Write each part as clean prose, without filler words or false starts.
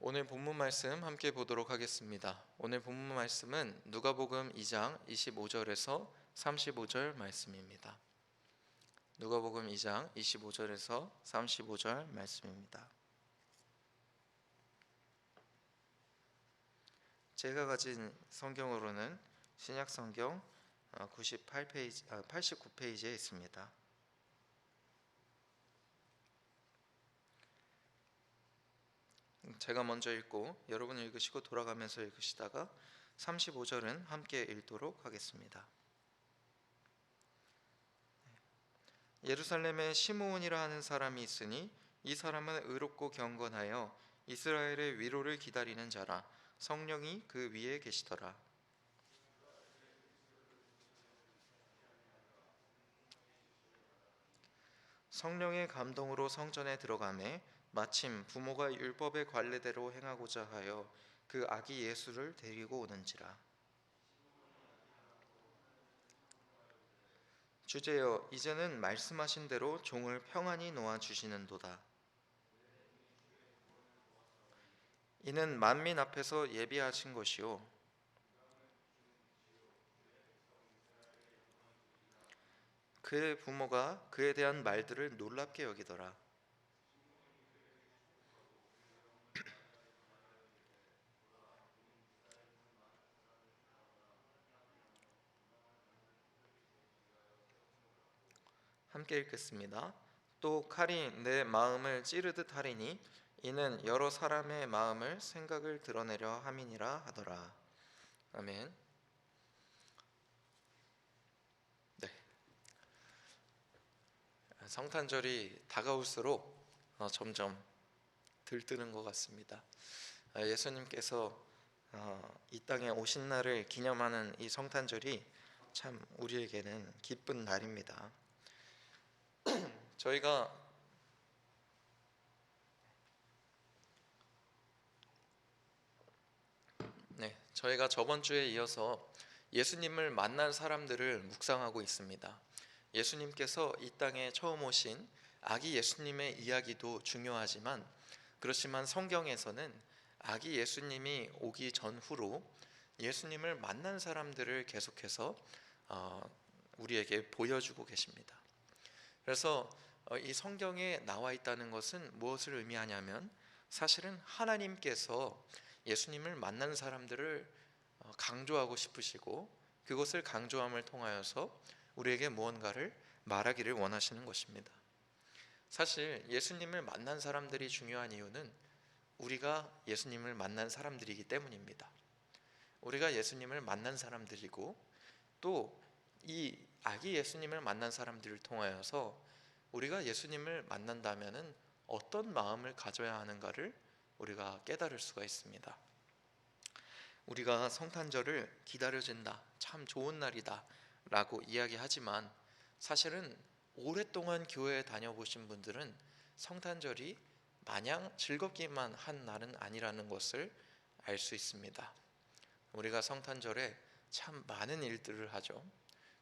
오늘 본문 말씀 함께 보도록 하겠습니다. 오늘 본문 말씀은 누가복음 2장 25절에서 35절 말씀입니다. 누가복음 2장 25절에서 35절 말씀입니다. 제가 가진 성경으로는 신약 성경 89페이지에 있습니다. 제가 먼저 읽고 여러분이 읽으시고 돌아가면서 읽으시다가 35절은 함께 읽도록 하겠습니다. 예루살렘에 시므온이라 하는 사람이 있으니 이 사람은 의롭고 경건하여 이스라엘의 위로를 기다리는 자라. 성령이 그 위에 계시더라. 성령의 감동으로 성전에 들어가매 마침 부모가 율법의 관례대로 행하고자 하여 그 아기 예수를 데리고 오는지라. 주제여, 이제는 말씀하신 대로 종을 평안히 놓아 주시는도다. 이는 만민 앞에서 예비하신 것이요 그의 부모가 그에 대한 말들을 놀랍게 여기더라. 함께 읽겠습니다. 또 칼이 내 마음을 찌르듯 하리니 이는 여러 사람의 마음을 생각을 드러내려 함이니라 하더라. 아멘. 네. 성탄절이 다가올수록 점점 들뜨는 것 같습니다. 예수님께서 이 땅에 오신 날을 기념하는 이 성탄절이 참 우리에게는 기쁜 날입니다. 저희가 저번 주에 이어서 예수님을 만난 사람들을 묵상하고 있습니다. 예수님께서 이 땅에 처음 오신 아기 예수님의 이야기도 중요하지만 그렇지만 성경에서는 아기 예수님이 오기 전후로 예수님을 만난 사람들을 계속해서 우리에게 보여주고 계십니다. 그래서 이 성경에 나와 있다는 것은 무엇을 의미하냐면 사실은 하나님께서 예수님을 만난 사람들을 강조하고 싶으시고 그것을 강조함을 통하여서 우리에게 무언가를 말하기를 원하시는 것입니다. 사실 예수님을 만난 사람들이 중요한 이유는 우리가 예수님을 만난 사람들이기 때문입니다. 우리가 예수님을 만난 사람들이고 또 이 아기 예수님을 만난 사람들을 통하여서 우리가 예수님을 만난다면은 어떤 마음을 가져야 하는가를 우리가 깨달을 수가 있습니다. 우리가 성탄절을 기다려진다, 참 좋은 날이다 라고 이야기하지만 사실은 오랫동안 교회에 다녀보신 분들은 성탄절이 마냥 즐겁기만 한 날은 아니라는 것을 알 수 있습니다. 우리가 성탄절에 참 많은 일들을 하죠.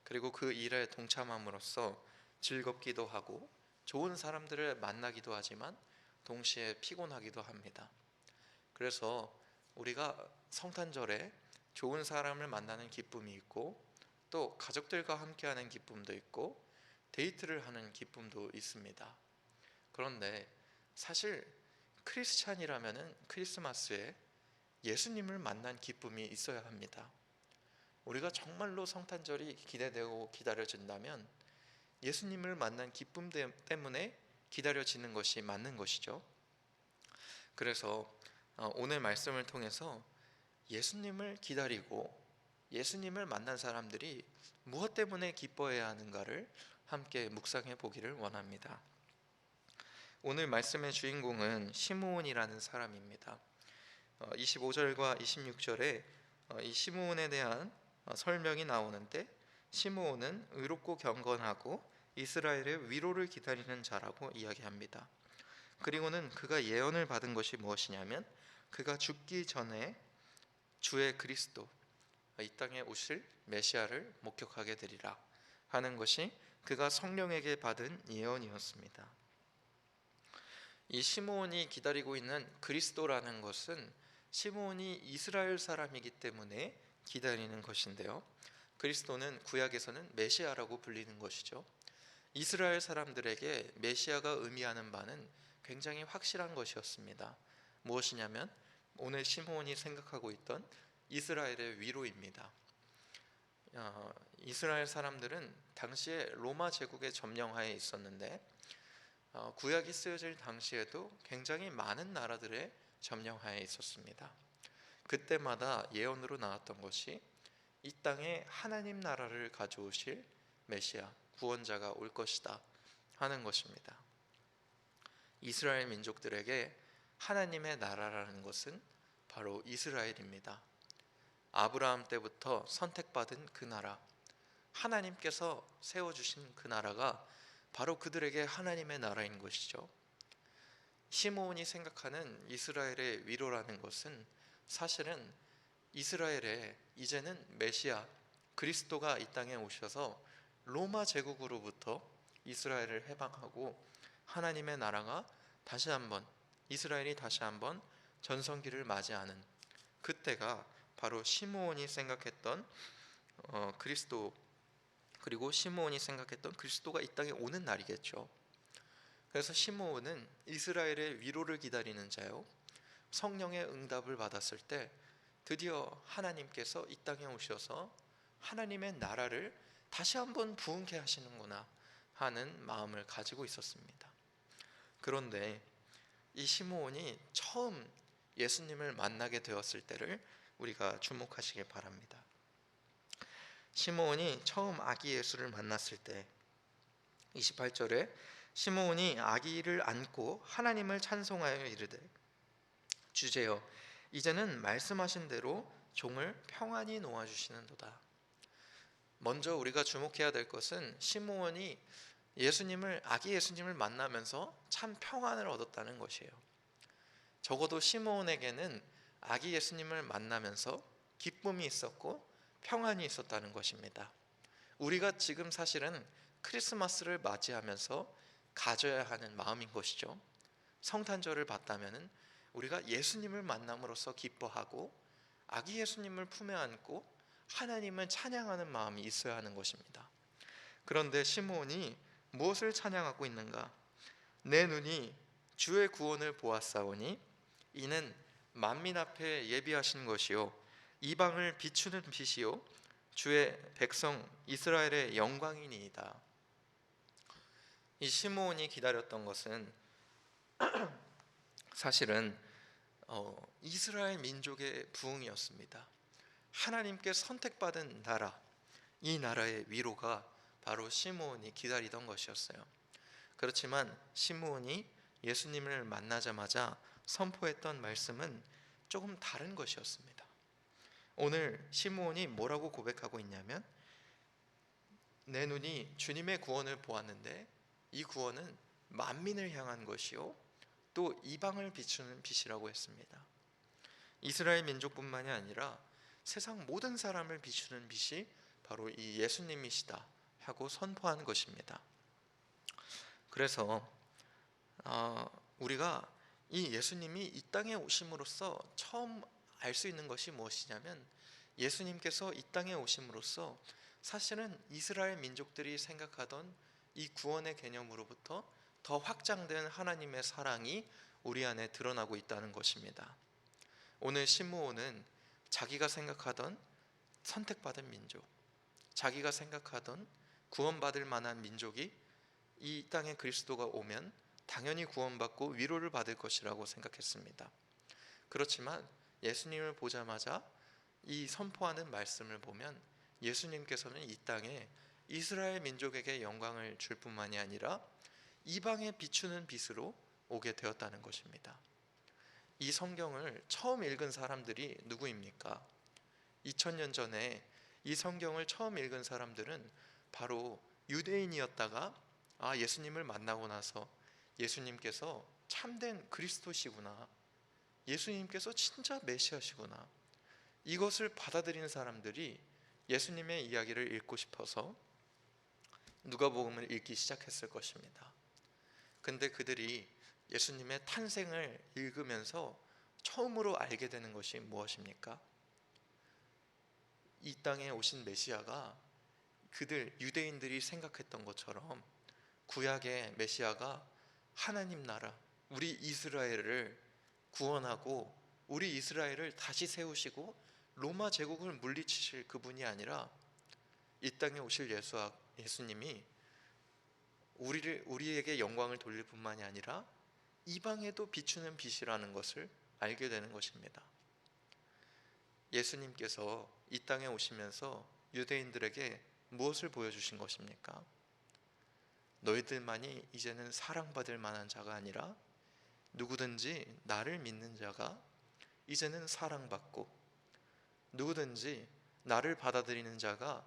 그리고 그 일에 동참함으로써 즐겁기도 하고 좋은 사람들을 만나기도 하지만 동시에 피곤하기도 합니다. 그래서 우리가 성탄절에 좋은 사람을 만나는 기쁨이 있고 또 가족들과 함께하는 기쁨도 있고 데이트를 하는 기쁨도 있습니다. 그런데 사실 크리스찬이라면은 크리스마스에 예수님을 만난 기쁨이 있어야 합니다. 우리가 정말로 성탄절이 기대되고 기다려진다면 예수님을 만난 기쁨 때문에 기다려지는 것이 맞는 것이죠. 그래서 오늘 말씀을 통해서 예수님을 기다리고 예수님을 만난 사람들이 무엇 때문에 기뻐해야 하는가를 함께 묵상해 보기를 원합니다. 오늘 말씀의 주인공은 시므온이라는 사람입니다. 25절과 26절에 이 시므온에 대한 설명이 나오는데 시므온은 의롭고 경건하고 이스라엘의 위로를 기다리는 자라고 이야기합니다. 그리고는 그가 예언을 받은 것이 무엇이냐면 그가 죽기 전에 주의 그리스도, 이 땅에 오실 메시아를 목격하게 되리라 하는 것이 그가 성령에게 받은 예언이었습니다. 이 시므온이 기다리고 있는 그리스도라는 것은 시므온이 이스라엘 사람이기 때문에 기다리는 것인데요, 그리스도는 구약에서는 메시아라고 불리는 것이죠. 이스라엘 사람들에게 메시아가 의미하는 바는 굉장히 확실한 것이었습니다. 무엇이냐면 오늘 시므온이 생각하고 있던 이스라엘의 위로입니다. 이스라엘 사람들은 당시에 로마 제국의 점령하에 있었는데 구약이 쓰여질 당시에도 굉장히 많은 나라들의 점령하에 있었습니다. 그때마다 예언으로 나왔던 것이 이 땅에 하나님 나라를 가져오실 메시아, 구원자가 올 것이다 하는 것입니다. 이스라엘 민족들에게 하나님의 나라라는 것은 바로 이스라엘입니다. 아브라함 때부터 선택받은 그 나라, 하나님께서 세워주신 그 나라가 바로 그들에게 하나님의 나라인 것이죠. 시므온이 생각하는 이스라엘의 위로라는 것은 사실은 이스라엘에 이제는 메시아 그리스도가 이 땅에 오셔서 로마 제국으로부터 이스라엘을 해방하고 하나님의 나라가 다시 한번, 이스라엘이 다시 한번 전성기를 맞이하는 그때가 바로 시므온이 생각했던 그리스도, 그리고 시므온이 생각했던 그리스도가 이 땅에 오는 날이겠죠. 그래서 시므온은 이스라엘의 위로를 기다리는 자요, 성령의 응답을 받았을 때 드디어 하나님께서 이 땅에 오셔서 하나님의 나라를 다시 한번 부흥케 하시는구나 하는 마음을 가지고 있었습니다. 그런데 이 시므온이 처음 예수님을 만나게 되었을 때를 우리가 주목하시길 바랍니다. 시므온이 처음 아기 예수를 만났을 때 28절에 시므온이 아기를 안고 하나님을 찬송하여 이르되 주제여 이제는 말씀하신 대로 종을 평안히 놓아주시는도다. 먼저 우리가 주목해야 될 것은 시므온이 아기 예수님을 만나면서 참 평안을 얻었다는 것이에요. 적어도 시므온에게는 아기 예수님을 만나면서 기쁨이 있었고 평안이 있었다는 것입니다. 우리가 지금 사실은 크리스마스를 맞이하면서 가져야 하는 마음인 것이죠. 성탄절을 받다면은 우리가 예수님을 만남으로써 기뻐하고 아기 예수님을 품에 안고 하나님을 찬양하는 마음이 있어야 하는 것입니다. 그런데 시므온이 무엇을 찬양하고 있는가? 내 눈이 주의 구원을 보았사오니 이는 만민 앞에 예비하신 것이요 이방을 비추는 빛이요 주의 백성 이스라엘의 영광이니이다. 이 시므온이 기다렸던 것은 사실은 이스라엘 민족의 부흥이었습니다. 하나님께 선택받은 나라, 이 나라의 위로가 바로 시므온이 기다리던 것이었어요. 그렇지만 시므온이 예수님을 만나자마자 선포했던 말씀은 조금 다른 것이었습니다. 오늘 시므온이 뭐라고 고백하고 있냐면 내 눈이 주님의 구원을 보았는데 이 구원은 만민을 향한 것이요 또 이방을 비추는 빛이라고 했습니다. 이스라엘 민족뿐만이 아니라 세상 모든 사람을 비추는 빛이 바로 이 예수님이시다 하고 선포한 것입니다. 그래서 우리가 이 예수님이 이 땅에 오심으로써 처음 알 수 있는 것이 무엇이냐면 예수님께서 이 땅에 오심으로써 사실은 이스라엘 민족들이 생각하던 이 구원의 개념으로부터 더 확장된 하나님의 사랑이 우리 안에 드러나고 있다는 것입니다. 오늘 시므온은 자기가 생각하던 선택받은 민족, 자기가 생각하던 구원받을 만한 민족이 이 땅에 그리스도가 오면 당연히 구원받고 위로를 받을 것이라고 생각했습니다. 그렇지만 예수님을 보자마자 이 선포하는 말씀을 보면 예수님께서는 이 땅에 이스라엘 민족에게 영광을 줄 뿐만이 아니라 이방에 비추는 빛으로 오게 되었다는 것입니다. 이 성경을 처음 읽은 사람들이 누구입니까? 2000년 전에 이 성경을 처음 읽은 사람들은 바로 유대인이었다가 예수님을 만나고 나서 예수님께서 참된 그리스도시구나, 예수님께서 진짜 메시아시구나, 이것을 받아들이는 사람들이 예수님의 이야기를 읽고 싶어서 누가복음을 읽기 시작했을 것입니다. 근데 그들이 예수님의 탄생을 읽으면서 처음으로 알게 되는 것이 무엇입니까? 이 땅에 오신 메시아가 그들 유대인들이 생각했던 것처럼 구약의 메시아가 하나님 나라, 우리 이스라엘을 구원하고 우리 이스라엘을 다시 세우시고 로마 제국을 물리치실 그분이 아니라 이 땅에 오실 예수님이 우리에게 영광을 돌릴 뿐만이 아니라 이방에도 비추는 빛이라는 것을 알게 되는 것입니다. 예수님께서 이 땅에 오시면서 유대인들에게 무엇을 보여주신 것입니까? 너희들만이 이제는 사랑받을 만한 자가 아니라 누구든지 나를 믿는 자가 이제는 사랑받고 누구든지 나를 받아들이는 자가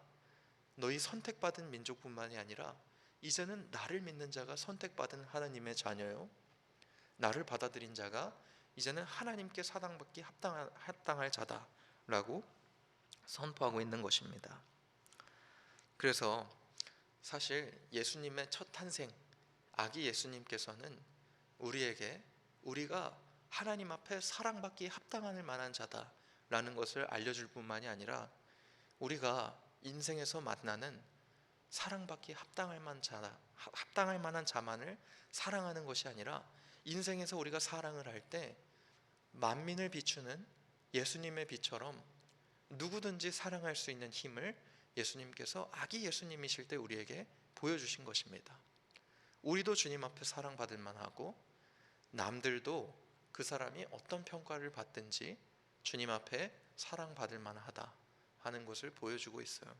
너희 선택받은 민족뿐만이 아니라 이제는 나를 믿는 자가 선택받은 하나님의 자녀요, 나를 받아들인 자가 이제는 하나님께 사랑받기 합당할 자다라고 선포하고 있는 것입니다. 그래서 사실 예수님의 첫 탄생, 아기 예수님께서는 우리가 하나님 앞에 사랑받기 합당할 만한 자다라는 것을 알려줄 뿐만이 아니라 우리가 인생에서 만나는 사랑받기 합당할 만한 자만을 사랑하는 것이 아니라 인생에서 우리가 사랑을 할 때 만민을 비추는 예수님의 빛처럼 누구든지 사랑할 수 있는 힘을 예수님께서 아기 예수님이실 때 우리에게 보여주신 것입니다. 우리도 주님 앞에 사랑받을 만하고 남들도 그 사람이 어떤 평가를 받든지 주님 앞에 사랑받을 만하다 하는 것을 보여주고 있어요.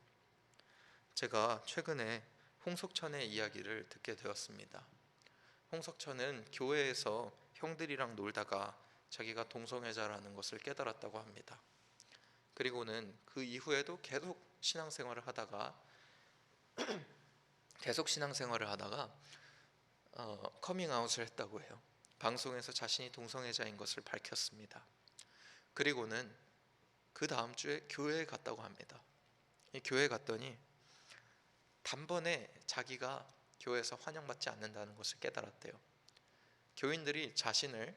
제가 최근에 홍석천의 이야기를 듣게 되었습니다. 홍석천은 교회에서 형들이랑 놀다가 자기가 동성애자라는 것을 깨달았다고 합니다. 그리고는 그 이후에도 계속 신앙생활을 하다가 커밍아웃을 했다고 해요. 방송에서 자신이 동성애자인 것을 밝혔습니다. 그리고는 그 다음 주에 교회에 갔다고 합니다. 교회에 갔더니 단번에 자기가 교회에서 환영받지 않는다는 것을 깨달았대요. 교인들이 자신을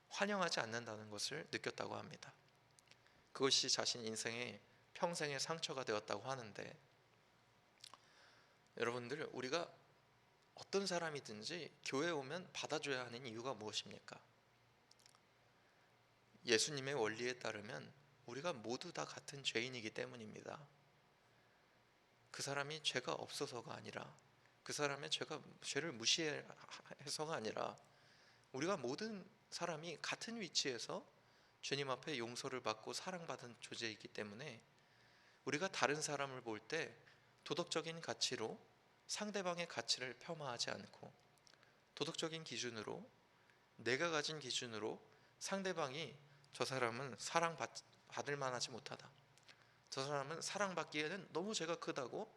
환영하지 않는다는 것을 느꼈다고 합니다. 그것이 자신 인생의 평생의 상처가 되었다고 하는데, 여러분들, 우리가 어떤 사람이든지 교회에 오면 받아줘야 하는 이유가 무엇입니까? 예수님의 원리에 따르면 우리가 모두 다 같은 죄인이기 때문입니다. 그 사람이 죄가 없어서가 아니라, 그 사람의 죄를 무시해서가 아니라, 우리가 모든 사람이 같은 위치에서 주님 앞에 용서를 받고 사랑받은 존재이기 때문에 우리가 다른 사람을 볼 때 도덕적인 가치로 상대방의 가치를 폄하하지 않고, 도덕적인 기준으로, 내가 가진 기준으로 상대방이 저 사람은 사랑받을 만하지 못하다, 저 사람은 사랑받기에는 너무 죄가 크다고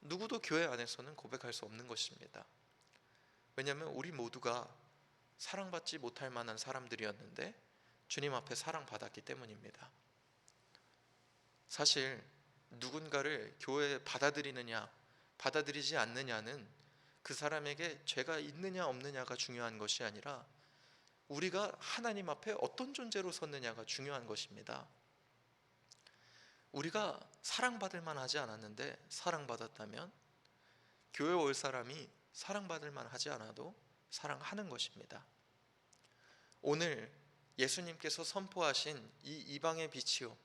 누구도 교회 안에서는 고백할 수 없는 것입니다. 왜냐하면 우리 모두가 사랑받지 못할 만한 사람들이었는데 주님 앞에 사랑받았기 때문입니다. 사실 누군가를 교회에 받아들이느냐 받아들이지 않느냐는 그 사람에게 죄가 있느냐 없느냐가 중요한 것이 아니라 우리가 하나님 앞에 어떤 존재로 섰느냐가 중요한 것입니다. 우리가 사랑받을 만하지 않았는데 사랑받았다면 교회 올 사람이 사랑받을 만하지 않아도 사랑하는 것입니다. 오늘 예수님께서 선포하신 이 이방의 빛이요,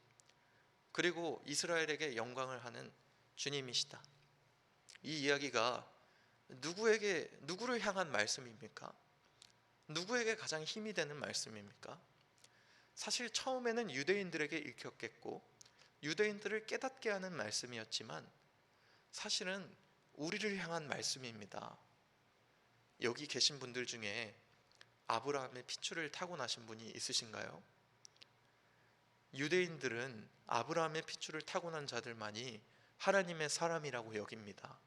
그리고 이스라엘에게 영광을 하는 주님이시다. 이 이야기가 누구를 향한 말씀입니까? 누구에게 가장 힘이 되는 말씀입니까? 사실 처음에는 유대인들에게 읽혔겠고 유대인들을 깨닫게 하는 말씀이었지만 사실은 우리를 향한 말씀입니다. 여기 계신 분들 중에 아브라함의 핏줄을 타고나신 분이 있으신가요? 유대인들은 아브라함의 핏줄을 타고난 자들만이 하나님의 사람이라고 여깁니다.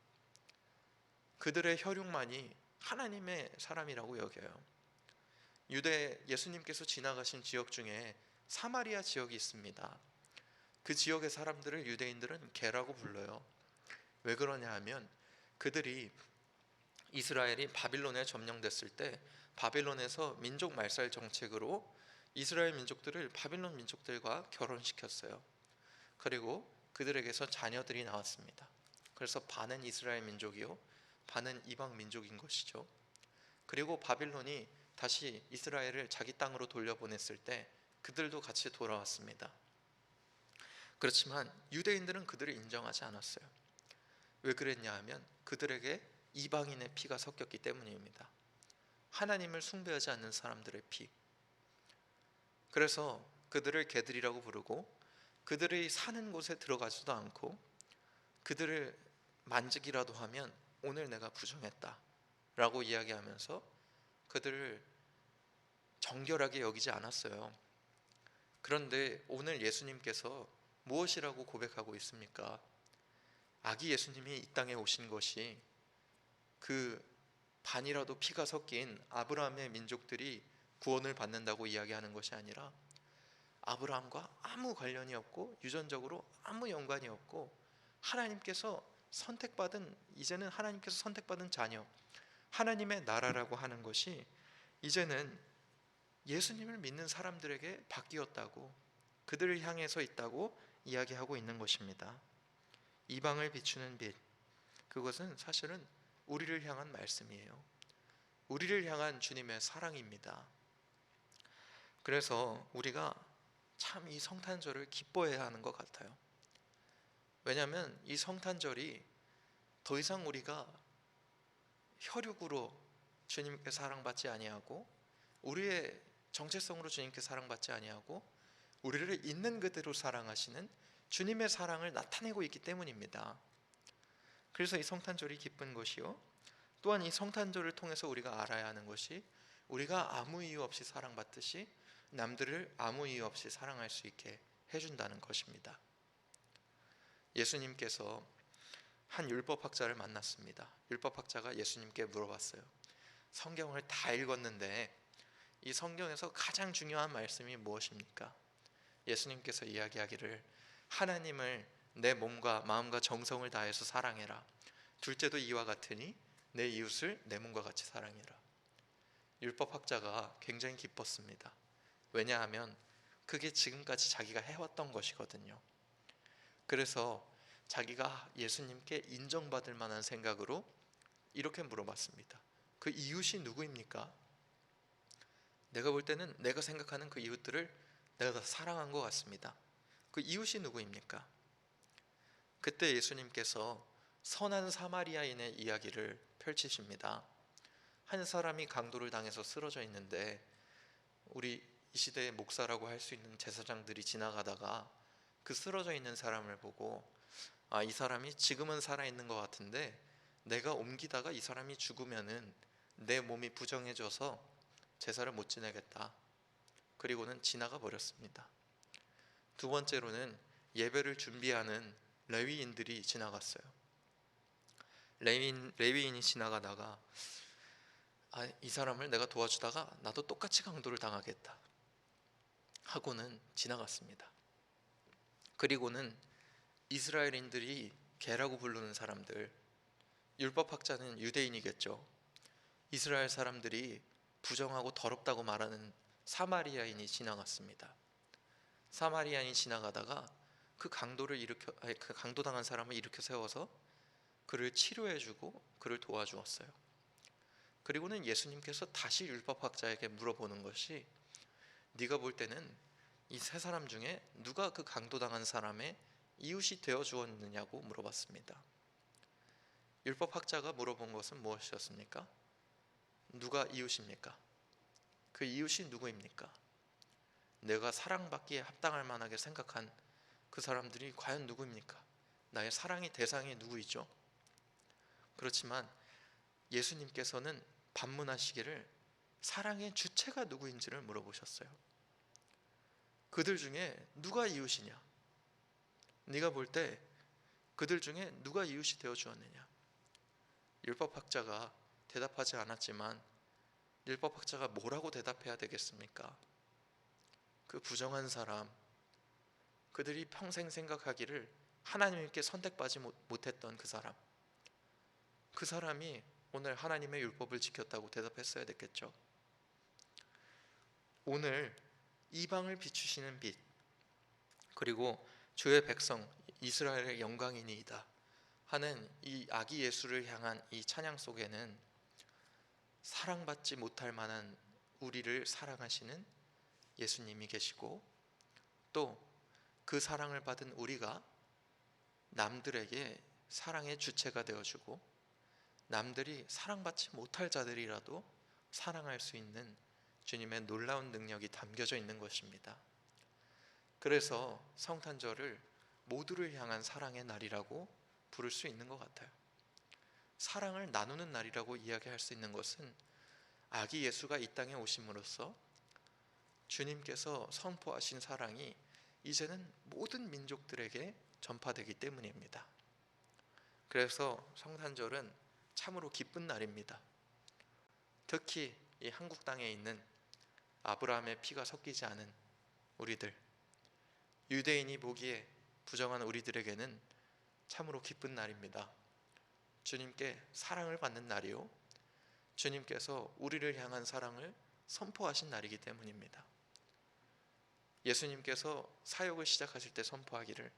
그들의 혈육만이 하나님의 사람이라고 여겨요. 예수님께서 지나가신 지역 중에 사마리아 지역이 있습니다. 그 지역의 사람들을 유대인들은 개라고 불러요. 왜 그러냐 하면 그들이 이스라엘이 바빌론에 점령됐을 때 바벨론에서 민족 말살 정책으로 이스라엘 민족들을 바벨론 민족들과 결혼시켰어요. 그리고 그들에게서 자녀들이 나왔습니다. 그래서 반은 이스라엘 민족이요, 반은 이방 민족인 것이죠. 그리고 바빌론이 다시 이스라엘을 자기 땅으로 돌려보냈을 때 그들도 같이 돌아왔습니다. 그렇지만 유대인들은 그들을 인정하지 않았어요. 왜 그랬냐 하면 그들에게 이방인의 피가 섞였기 때문입니다. 하나님을 숭배하지 않는 사람들의 피. 그래서 그들을 개들이라고 부르고 그들이 사는 곳에 들어가지도 않고 그들을 만지기라도 하면 오늘 내가 부정했다 라고 이야기하면서 그들을 정결하게 여기지 않았어요. 그런데 오늘 예수님께서 무엇이라고 고백하고 있습니까? 아기 예수님이 이 땅에 오신 것이 그 반이라도 피가 섞인 아브라함의 민족들이 구원을 받는다고 이야기하는 것이 아니라 아브라함과 아무 관련이 없고 유전적으로 아무 연관이 없고 하나님께서 선택받은, 이제는 하나님께서 선택받은 자녀, 하나님의 나라라고 하는 것이 이제는 예수님을 믿는 사람들에게 바뀌었다고, 그들을 향해서 있다고 이야기하고 있는 것입니다. 이방을 비추는 빛, 그것은 사실은 우리를 향한 말씀이에요. 우리를 향한 주님의 사랑입니다. 그래서 우리가 참 이 성탄절을 기뻐해야 하는 것 같아요. 왜냐하면 이 성탄절이 더 이상 우리가 혈육으로 주님께 사랑받지 아니하고 우리의 정체성으로 주님께 사랑받지 아니하고 우리를 있는 그대로 사랑하시는 주님의 사랑을 나타내고 있기 때문입니다. 그래서 이 성탄절이 기쁜 것이요, 또한 이 성탄절을 통해서 우리가 알아야 하는 것이 우리가 아무 이유 없이 사랑받듯이 남들을 아무 이유 없이 사랑할 수 있게 해준다는 것입니다. 예수님께서 한 율법학자를 만났습니다. 율법학자가 예수님께 물어봤어요. 성경을 다 읽었는데 이 성경에서 가장 중요한 말씀이 무엇입니까? 예수님께서 이야기하기를 하나님을 내 몸과 마음과 정성을 다해서 사랑해라. 둘째도 이와 같으니 내 이웃을 내 몸과 같이 사랑해라. 율법학자가 굉장히 기뻤습니다. 왜냐하면 그게 지금까지 자기가 해왔던 것이거든요. 그래서 자기가 예수님께 인정받을 만한 생각으로 이렇게 물어봤습니다. 그 이웃이 누구입니까? 내가 볼 때는 내가 생각하는 그 이웃들을 내가 다 사랑한 것 같습니다. 그 이웃이 누구입니까? 그때 예수님께서 선한 사마리아인의 이야기를 펼치십니다. 한 사람이 강도를 당해서 쓰러져 있는데 우리 이 시대의 목사라고 할 수 있는 제사장들이 지나가다가 그 쓰러져 있는 사람을 보고 이 사람이 지금은 살아있는 것 같은데 내가 옮기다가 이 사람이 죽으면은 내 몸이 부정해져서 제사를 못 지내겠다. 그리고는 지나가 버렸습니다. 두 번째로는 예배를 준비하는 레위인들이 지나갔어요. 레위인이 지나가다가 이 사람을 내가 도와주다가 나도 똑같이 강도를 당하겠다 하고는 지나갔습니다. 그리고는 이스라엘인들이 개라고 부르는 사람들, 율법학자는 유대인이겠죠. 이스라엘 사람들이 부정하고 더럽다고 말하는 사마리아인이 지나갔습니다. 사마리아인이 지나가다가 그 강도당한 사람을 일으켜 세워서 그를 치료해주고 그를 도와주었어요. 그리고는 예수님께서 다시 율법학자에게 물어보는 것이 네가 볼 때는 이 세 사람 중에 누가 그 강도당한 사람의 이웃이 되어 주었느냐고 물어봤습니다. 율법학자가 물어본 것은 무엇이었습니까? 누가 이웃입니까? 그 이웃이 누구입니까? 내가 사랑받기에 합당할 만하게 생각한 그 사람들이 과연 누구입니까? 나의 사랑의 대상이 누구이죠? 그렇지만 예수님께서는 반문하시기를 사랑의 주체가 누구인지를 물어보셨어요. 그들 중에 누가 이웃이냐? 네가 볼 때 그들 중에 누가 이웃이 되어 주었느냐? 율법학자가 대답하지 않았지만 율법학자가 뭐라고 대답해야 되겠습니까? 그 부정한 사람, 그들이 평생 생각하기를 하나님께 선택받지 못했던 그 사람이 오늘 하나님의 율법을 지켰다고 대답했어야 됐겠죠. 오늘 이방을 비추시는 빛, 그리고 주의 백성 이스라엘의 영광이니이다 하는 이 아기 예수를 향한 이 찬양 속에는 사랑받지 못할 만한 우리를 사랑하시는 예수님이 계시고, 또 그 사랑을 받은 우리가 남들에게 사랑의 주체가 되어주고, 남들이 사랑받지 못할 자들이라도 사랑할 수 있는 주님의 놀라운 능력이 담겨져 있는 것입니다. 그래서 성탄절을 모두를 향한 사랑의 날이라고 부를 수 있는 것 같아요. 사랑을 나누는 날이라고 이야기할 수 있는 것은 아기 예수가 이 땅에 오심으로써 주님께서 선포하신 사랑이 이제는 모든 민족들에게 전파되기 때문입니다. 그래서 성탄절은 참으로 기쁜 날입니다. 특히 이 한국 땅에 있는 아브라함의 피가 섞이지 않은 우리들, 유대인이 보기에 부정한 우리들에게는 참으로 기쁜 날입니다. 주님께 사랑을 받는 날이요, 주님께서 우리를 향한 사랑을 선포하신 날이기 때문입니다. 예수님께서 사역을 시작하실 때 선포하기를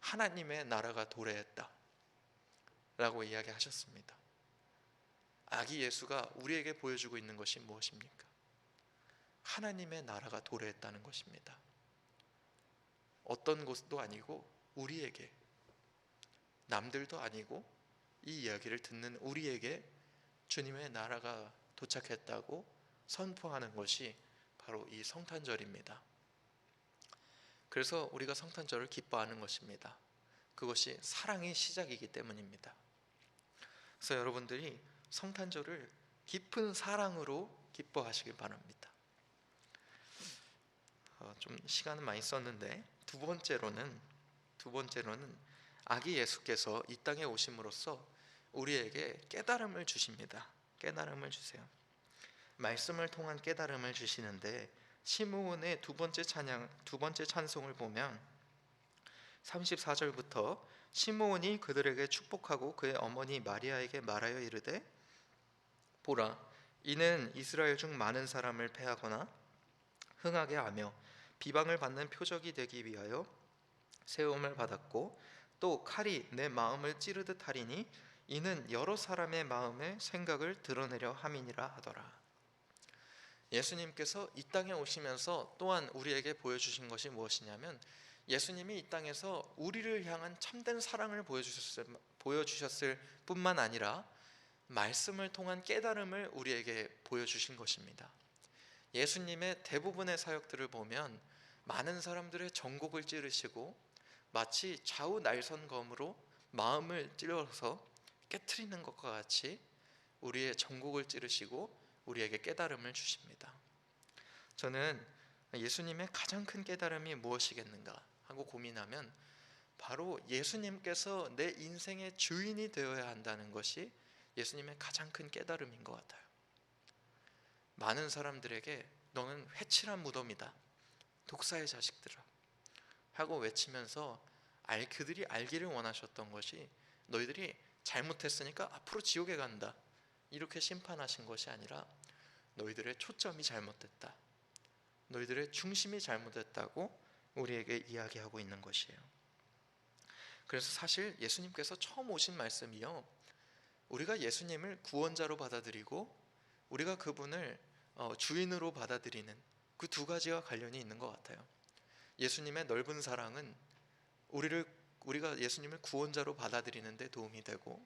하나님의 나라가 도래했다 라고 이야기하셨습니다. 아기 예수가 우리에게 보여주고 있는 것이 무엇입니까? 하나님의 나라가 도래했다는 것입니다. 어떤 곳도 아니고 우리에게, 남들도 아니고 이 이야기를 듣는 우리에게 주님의 나라가 도착했다고 선포하는 것이 바로 이 성탄절입니다. 그래서 우리가 성탄절을 기뻐하는 것입니다. 그것이 사랑의 시작이기 때문입니다. 그래서 여러분들이 성탄절을 깊은 사랑으로 기뻐하시길 바랍니다. 좀 시간은 많이 썼는데 두 번째로는 아기 예수께서 이 땅에 오심으로써 우리에게 깨달음을 주십니다. 깨달음을 주세요. 말씀을 통한 깨달음을 주시는데, 시므온의 두 번째 찬송을 보면 34절부터 시므온이 그들에게 축복하고 그의 어머니 마리아에게 말하여 이르되, 보라, 이는 이스라엘 중 많은 사람을 패하거나 흥하게 하며 비방을 받는 표적이 되기 위하여 세움을 받았고, 또 칼이 내 마음을 찌르듯 하리니 이는 여러 사람의 마음의 생각을 드러내려 함이니라 하더라. 예수님께서 이 땅에 오시면서 또한 우리에게 보여주신 것이 무엇이냐면, 예수님이 이 땅에서 우리를 향한 참된 사랑을 보여주셨을 뿐만 아니라 말씀을 통한 깨달음을 우리에게 보여주신 것입니다. 예수님의 대부분의 사역들을 보면 많은 사람들의 전곡을 찌르시고 마치 좌우 날선검으로 마음을 찔러서 깨트리는 것과 같이 우리의 전곡을 찌르시고 우리에게 깨달음을 주십니다. 저는 예수님의 가장 큰 깨달음이 무엇이겠는가 하고 고민하면 바로 예수님께서 내 인생의 주인이 되어야 한다는 것이 예수님의 가장 큰 깨달음인 것 같아요. 많은 사람들에게 너는 회칠한 무덤이다, 독사의 자식들아 하고 외치면서 그들이 알기를 원하셨던 것이, 너희들이 잘못했으니까 앞으로 지옥에 간다 이렇게 심판하신 것이 아니라 너희들의 초점이 잘못됐다, 너희들의 중심이 잘못됐다고 우리에게 이야기하고 있는 것이에요. 그래서 사실 예수님께서 처음 오신 말씀이요, 우리가 예수님을 구원자로 받아들이고 우리가 그분을 주인으로 받아들이는 그 두 가지와 관련이 있는 것 같아요. 예수님의 넓은 사랑은 우리가 예수님을 구원자로 받아들이는 데 도움이 되고,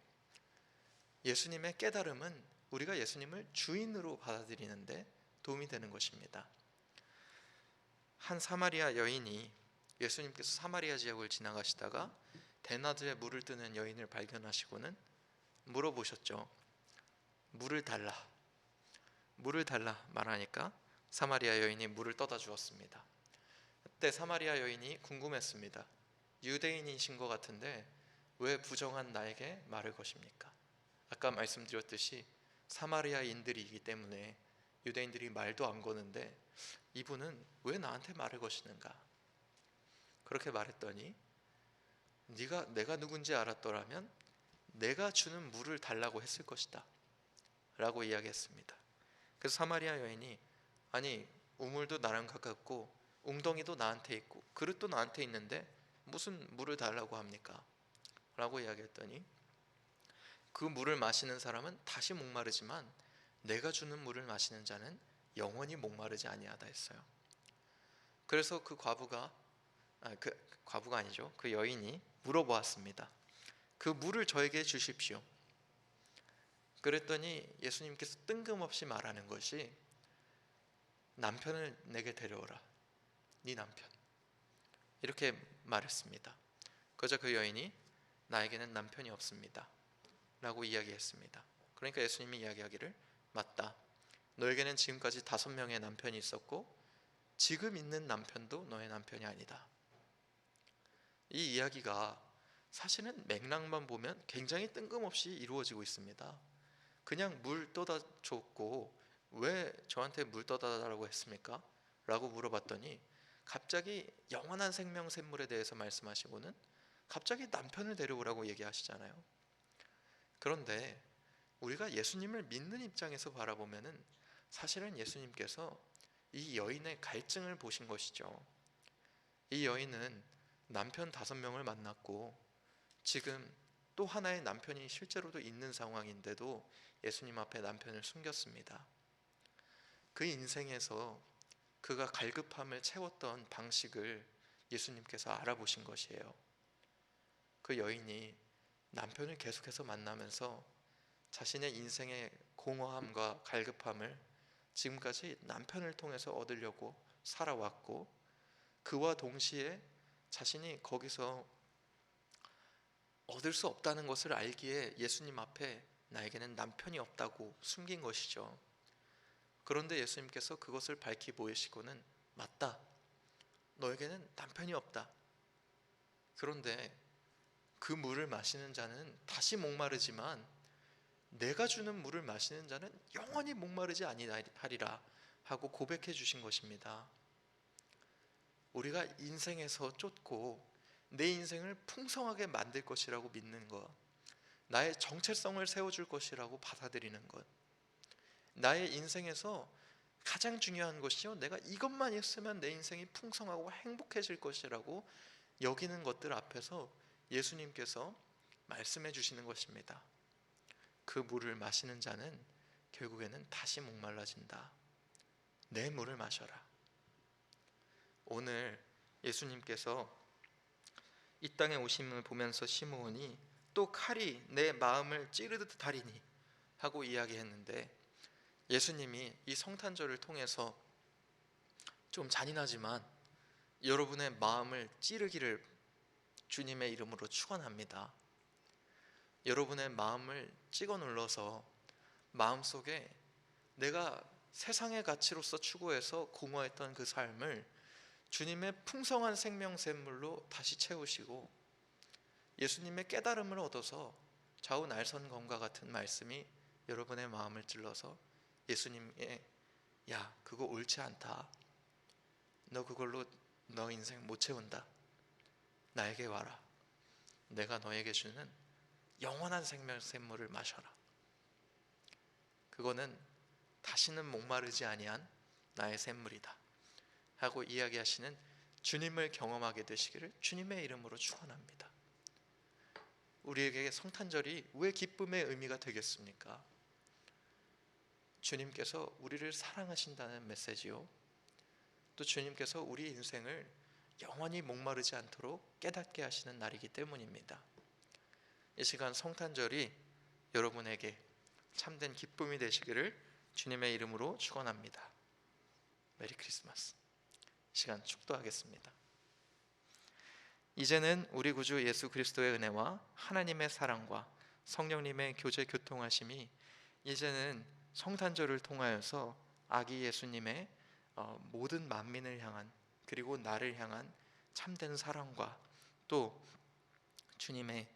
예수님의 깨달음은 우리가 예수님을 주인으로 받아들이는 데 도움이 되는 것입니다. 한 사마리아 여인이 예수님께서 사마리아 지역을 지나가시다가 대낮에 물을 뜨는 여인을 발견하시고는 물어보셨죠. 물을 달라 말하니까 사마리아 여인이 물을 떠다 주었습니다. 그때 사마리아 여인이 궁금했습니다. 유대인이신 것 같은데 왜 부정한 나에게 말을 거십니까? 아까 말씀드렸듯이 사마리아인들이기 때문에 유대인들이 말도 안 거는데 이분은 왜 나한테 말을 거시는가? 그렇게 말했더니, 내가 누군지 알았더라면 내가 주는 물을 달라고 했을 것이다 라고 이야기했습니다. 그래서 사마리아 여인이, 아니 우물도 나랑 가깝고 웅덩이도 나한테 있고 그릇도 나한테 있는데 무슨 물을 달라고 합니까? 라고 이야기했더니 그 물을 마시는 사람은 다시 목마르지만 내가 주는 물을 마시는 자는 영원히 목마르지 아니하다 했어요. 그래서 그 과부가 아니죠. 그 여인이 물어보았습니다. 그 물을 저에게 주십시오. 그랬더니 예수님께서 뜬금없이 말하는 것이 남편을 내게 데려오라. 네 남편. 이렇게 말했습니다. 그러자 그 여인이 나에게는 남편이 없습니다. 라고 이야기했습니다. 그러니까 예수님이 이야기하기를 맞다. 너에게는 지금까지 5명의 남편이 있었고 지금 있는 남편도 너의 남편이 아니다. 이 이야기가 사실은 맥락만 보면 굉장히 뜬금없이 이루어지고 있습니다. 그냥 물 떠다 줬고 왜 저한테 물 떠다 달라고 했습니까? 라고 물어봤더니 갑자기 영원한 생명 샘물에 대해서 말씀하시고는 갑자기 남편을 데려오라고 얘기하시잖아요. 그런데 우리가 예수님을 믿는 입장에서 바라보면은 사실은 예수님께서 이 여인의 갈증을 보신 것이죠. 이 여인은 남편 5명을 만났고 지금 또 하나의 남편이 실제로도 있는 상황인데도 예수님 앞에 남편을 숨겼습니다. 그 인생에서 그가 갈급함을 채웠던 방식을 예수님께서 알아보신 것이에요. 그 여인이 남편을 계속해서 만나면서 자신의 인생의 공허함과 갈급함을 지금까지 남편을 통해서 얻으려고 살아왔고 그와 동시에 자신이 거기서 얻을 수 없다는 것을 알기에 예수님 앞에 나에게는 남편이 없다고 숨긴 것이죠. 그런데 예수님께서 그것을 밝히 보이시고는 맞다. 너에게는 남편이 없다. 그런데 그 물을 마시는 자는 다시 목마르지만 내가 주는 물을 마시는 자는 영원히 목마르지 아니하리라 하고 고백해 주신 것입니다. 우리가 인생에서 쫓고 내 인생을 풍성하게 만들 것이라고 믿는 것, 나의 정체성을 세워줄 것이라고 받아들이는 것, 나의 인생에서 가장 중요한 것이요 내가 이것만 있으면 내 인생이 풍성하고 행복해질 것이라고 여기는 것들 앞에서 예수님께서 말씀해 주시는 것입니다. 그 물을 마시는 자는 결국에는 다시 목말라진다. 내 물을 마셔라. 오늘 예수님께서 이 땅에 오심을 보면서 시므온이 또 칼이 내 마음을 찌르듯 하리니 하고 이야기했는데 예수님이 이 성탄절을 통해서 좀 잔인하지만 여러분의 마음을 찌르기를 주님의 이름으로 축원합니다. 여러분의 마음을 찍어 눌러서 마음속에 내가 세상의 가치로서 추구해서 공허했던 그 삶을 주님의 풍성한 생명샘물로 다시 채우시고 예수님의 깨달음을 얻어서 좌우 날선검과 같은 말씀이 여러분의 마음을 찔러서 예수님의 야 그거 옳지 않다. 너 그걸로 너 인생 못 채운다. 나에게 와라. 내가 너에게 주는 영원한 생명샘물을 마셔라. 그거는 다시는 목마르지 아니한 나의 샘물이다 하고 이야기하시는 주님을 경험하게 되시기를 주님의 이름으로 축원합니다. 우리에게 성탄절이 왜 기쁨의 의미가 되겠습니까? 주님께서 우리를 사랑하신다는 메시지요. 또 주님께서 우리 인생을 영원히 목마르지 않도록 깨닫게 하시는 날이기 때문입니다. 이 시간 성탄절이 여러분에게 참된 기쁨이 되시기를 주님의 이름으로 축원합니다. 메리 크리스마스. 시간 축도하겠습니다. 이제는 우리 구주 예수 그리스도의 은혜와 하나님의 사랑과 성령님의 교제 교통하심이 이제는 성탄절을 통하여서 아기 예수님의 모든 만민을 향한 그리고 나를 향한 참된 사랑과 또 주님의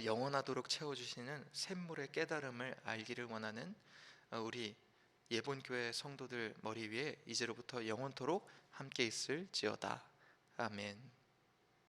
영원하도록 채워주시는 샘물의 깨달음을 알기를 원하는 우리 예본교회 성도들 머리 위에 이제로부터 영원토록 함께 있을지어다. 아멘.